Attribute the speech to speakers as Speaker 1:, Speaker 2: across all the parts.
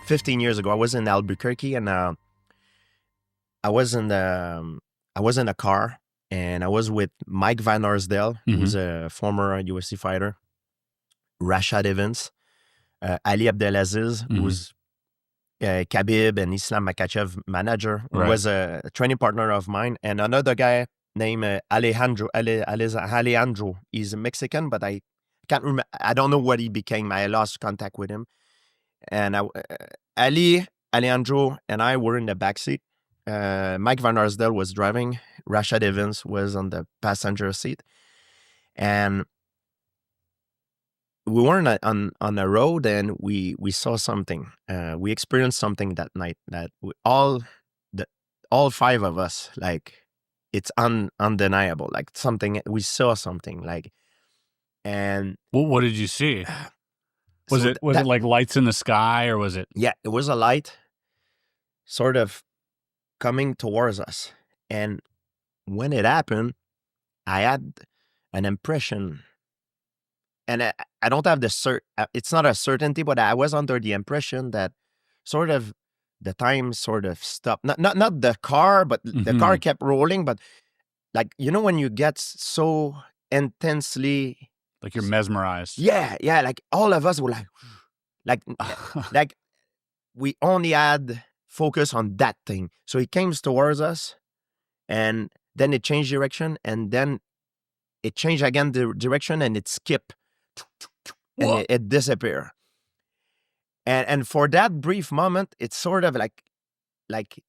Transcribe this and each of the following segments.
Speaker 1: 15 years ago. I was in Albuquerque, and I was in a car, and I was with Mike Van Arsdale, who's a former UFC fighter, Rashad Evans, Ali Abdelaziz, who's Khabib and Islam Makhachev manager, who was a training partner of mine, and another guy named Alejandro. He's a Mexican, but I can't remember. I don't know what he became. I lost contact with him. And Alejandro and I were in the backseat. Mike Van Arsdale was driving. Rashad Evans was on the passenger seat. And we were on the road, and we saw something. We experienced something that night that all five of us, like, it's undeniable. Like, something, we saw something, like, and
Speaker 2: what did you see? Was it like lights in the sky, or was it?
Speaker 1: Yeah, it was a light sort of coming towards us. And when it happened, I had an impression, and I don't have it's not a certainty, but I was under the impression that sort of the time sort of stopped. Not the car, but the car kept rolling. But, like, when you get so intensely,
Speaker 2: like, you're mesmerized.
Speaker 1: Yeah, like all of us were like we only had focus on that thing. So it came towards us, and then it changed direction, and then it changed again the direction, and it skipped, and it disappeared. And for that brief moment, it's sort of like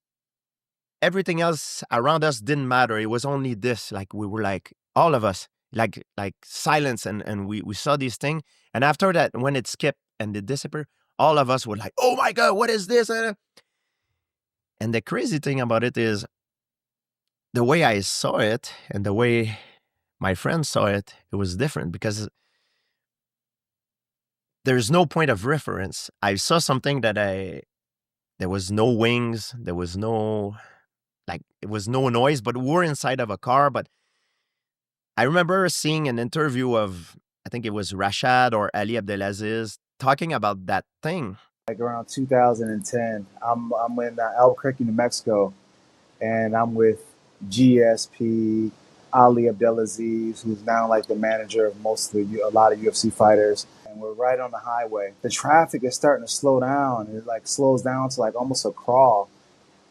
Speaker 1: everything else around us didn't matter. It was only this. Like, we were, like, all of us, like silence, and we saw this thing. And after that, when it skipped and it disappeared, all of us were like, "Oh my God, what is this?" And the crazy thing about it is the way I saw it and the way my friends saw it, it was different, because there's no point of reference. I saw something that there was no wings, there was no, like, it was no noise, but we were inside of a car. But I remember seeing an interview of, I think it was Rashad or Ali Abdelaziz, talking about that thing.
Speaker 3: Like around 2010, I'm in Albuquerque, New Mexico, and I'm with GSP, Ali Abdelaziz, who's now like the manager of a lot of UFC fighters. And we're right on the highway. The traffic is starting to slow down. It like slows down to like almost a crawl.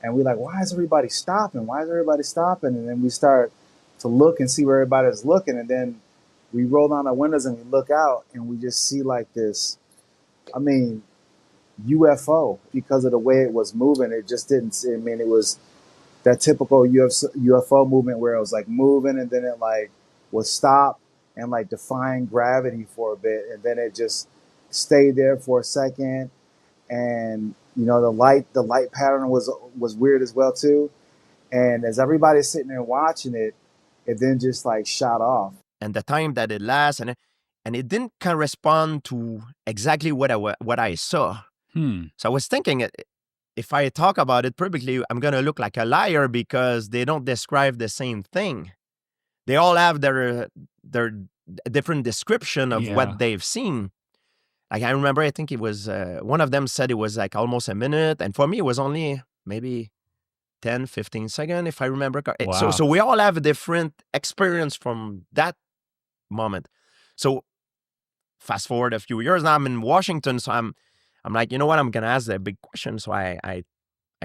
Speaker 3: And we're like, why is everybody stopping? Why is everybody stopping? And then we start to look and see where everybody's looking. And then we roll down our windows and we look out, and we just see like this, I mean, UFO. Because of the way it was moving, it just didn't, I mean, it was that typical UFO movement where it was like moving, and then it like would stop and like defying gravity for a bit, and then it just stayed there for a second. And the light pattern was weird as well too. And as everybody's sitting there watching it, it then just like shot off.
Speaker 1: And the time that it lasts, and it didn't correspond to exactly what I saw. So I was thinking, if I talk about it publicly, I'm going to look like a liar, because they don't describe the same thing. They all have their different description of what they've seen. Like, I remember, I think it was, one of them said it was like almost a minute. And for me, it was only maybe 10, 15 seconds, if I remember.
Speaker 2: Wow.
Speaker 1: So we all have a different experience from that moment. So fast forward a few years, now I'm in Washington. So I'm like, you know what? I'm going to ask the big question. So I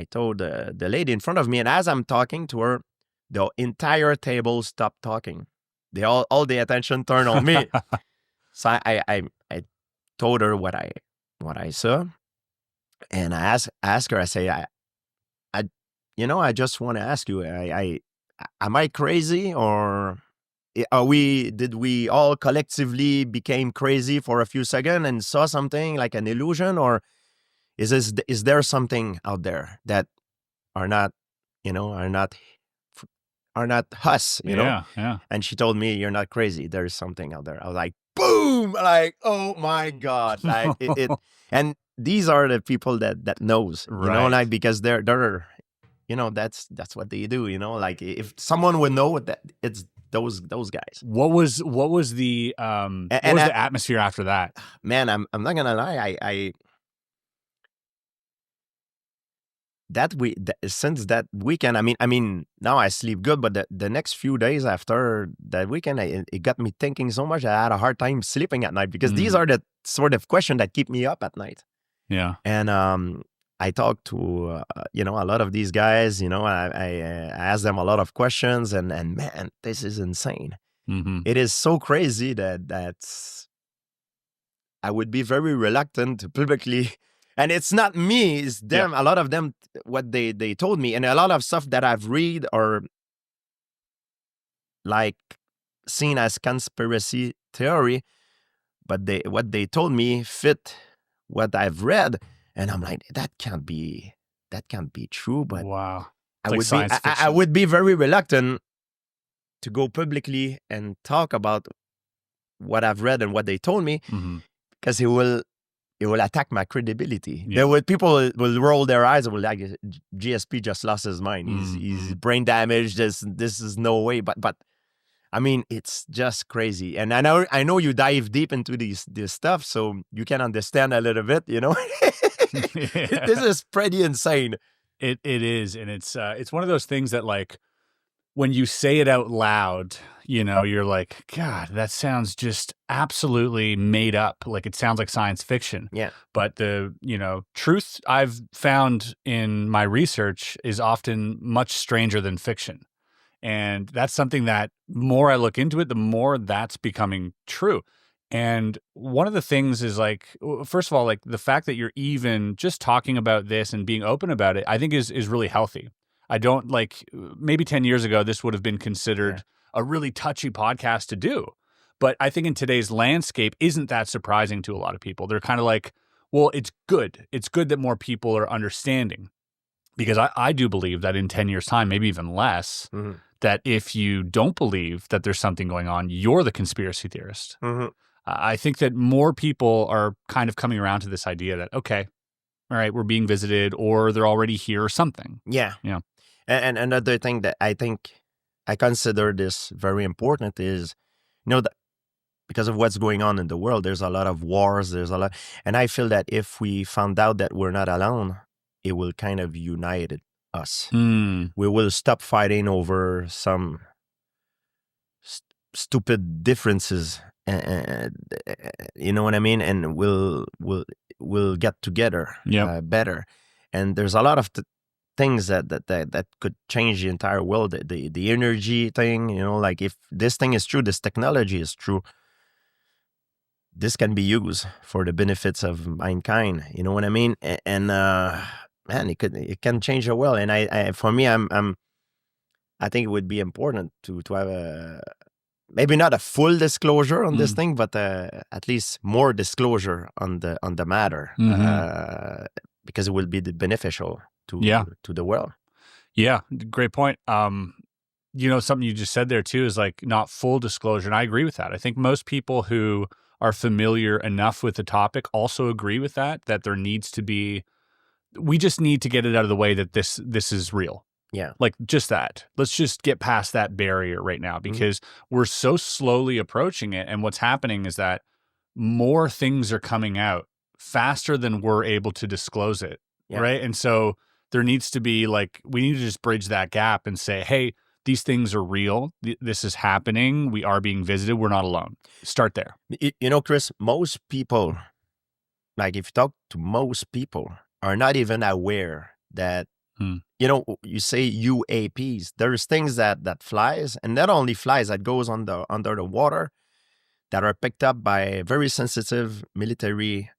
Speaker 1: told the lady in front of me, and as I'm talking to her, the entire table stopped talking. They all the attention turned on me. So I told her what I saw, and I asked her. I say, I just want to ask you, am I crazy, or did we all collectively became crazy for a few seconds and saw something like an illusion, or is there something out there that are not us,
Speaker 2: Yeah.
Speaker 1: And she told me, you're not crazy. There's something out there. I was like, boom, like, oh my God. Like it and these are the people that knows, like, because they're that's what they do, like, if someone would know that, it's those guys.
Speaker 2: What was the the atmosphere after that?
Speaker 1: Man, I'm not gonna lie, since that weekend, I mean, now I sleep good, but the next few days after that weekend, it got me thinking so much. I had a hard time sleeping at night because these are the sort of questions that keep me up at night.
Speaker 2: Yeah.
Speaker 1: And I talked to a lot of these guys. I asked them a lot of questions, and man, this is insane. It is so crazy that's I would be very reluctant to publicly. And it's not me, it's them. A lot of them, what they told me, and a lot of stuff that I've read or like seen as conspiracy theory, but what they told me fit what I've read, and I'm like, that can't be true. But
Speaker 2: wow,
Speaker 1: I would be very reluctant to go publicly and talk about what I've read and what they told me, because it will attack my credibility. People will roll their eyes and will like, GSP just lost his mind. He's brain damaged. This is no way. But I mean, it's just crazy. And I know you dive deep into this stuff, so you can understand a little bit. This is pretty insane.
Speaker 2: It is, and it's one of those things that, like, when you say it out loud, you're like, God, that sounds just absolutely made up. Like, it sounds like science fiction.
Speaker 1: Yeah.
Speaker 2: But the, truth I've found in my research is often much stranger than fiction. And that's something that more I look into it, the more that's becoming true. And one of the things is, like, first of all, like, the fact that you're even just talking about this and being open about it, I think is really healthy. I don't, like, maybe 10 years ago, this would have been considered a really touchy podcast to do. But I think in today's landscape, isn't that surprising to a lot of people? They're kind of like, well, it's good. It's good that more people are understanding. Because I do believe that in 10 years' time, maybe even less, that if you don't believe that there's something going on, you're the conspiracy theorist. I think that more people are kind of coming around to this idea that, okay, all right, we're being visited, or they're already here or something.
Speaker 1: Yeah. And another thing that I think I consider this very important is, that because of what's going on in the world, there's a lot of wars, and I feel that if we found out that we're not alone, it will kind of unite us. We will stop fighting over some stupid differences, you know what I mean? And we'll get together better. And there's a lot of things that could change the entire world. The energy thing, like, if this thing is true, this technology is true, this can be used for the benefits of mankind. You know what I mean? And man, it can change the world. And for me, I think it would be important to have maybe not a full disclosure on this thing, but at least more disclosure on the matter, because it will be beneficial to the world.
Speaker 2: Yeah, great point. Something you just said there too is, like, not full disclosure, and I agree with that. I think most people who are familiar enough with the topic also agree with that there needs to be. We just need to get it out of the way that this is real.
Speaker 1: Yeah.
Speaker 2: Like, just that. Let's just get past that barrier right now, because we're so slowly approaching it. And what's happening is that more things are coming out faster than we're able to disclose it.
Speaker 1: Yeah.
Speaker 2: Right. And so there needs to be, like, we need to just bridge that gap and say, hey, these things are real. This is happening. We are being visited. We're not alone. Start there.
Speaker 1: Chris, most people, like, if you talk to most people, are not even aware that, you say UAPs. There's things that flies, and not only flies, that goes under the water, that are picked up by a very sensitive military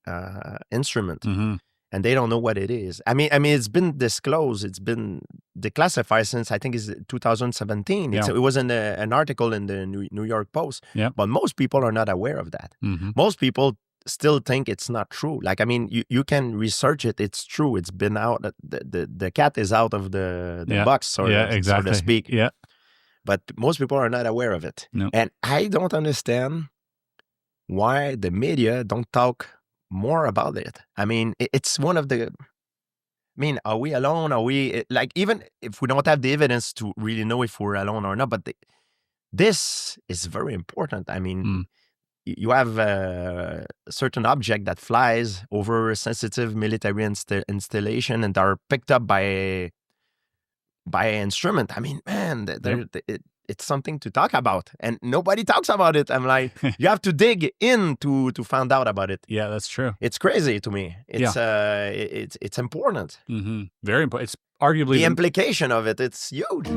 Speaker 1: instrument, and they don't know what it is. I mean, it's been disclosed. It's been declassified since, I think, it's 2017. It was in an article in the New York Post.
Speaker 2: Yeah.
Speaker 1: But most people are not aware of that. Most people still think it's not true. Like, I mean, you can research it. It's true. It's been out. The cat is out of the box, so to speak.
Speaker 2: Yeah.
Speaker 1: But most people are not aware of it.
Speaker 2: No.
Speaker 1: And I don't understand why the media don't talk more about it. I mean, it's one of the... I mean, are we alone? Are we... Like, even if we don't have the evidence to really know if we're alone or not, but this is very important. I mean... you have a certain object that flies over a sensitive military installation and are picked up by an instrument. I mean, man, it's something to talk about, and nobody talks about it. I'm like, you have to dig in to find out about it.
Speaker 2: Yeah, that's true.
Speaker 1: It's crazy to me. It's it's important.
Speaker 2: Very important. It's arguably
Speaker 1: the implication of it. It's huge.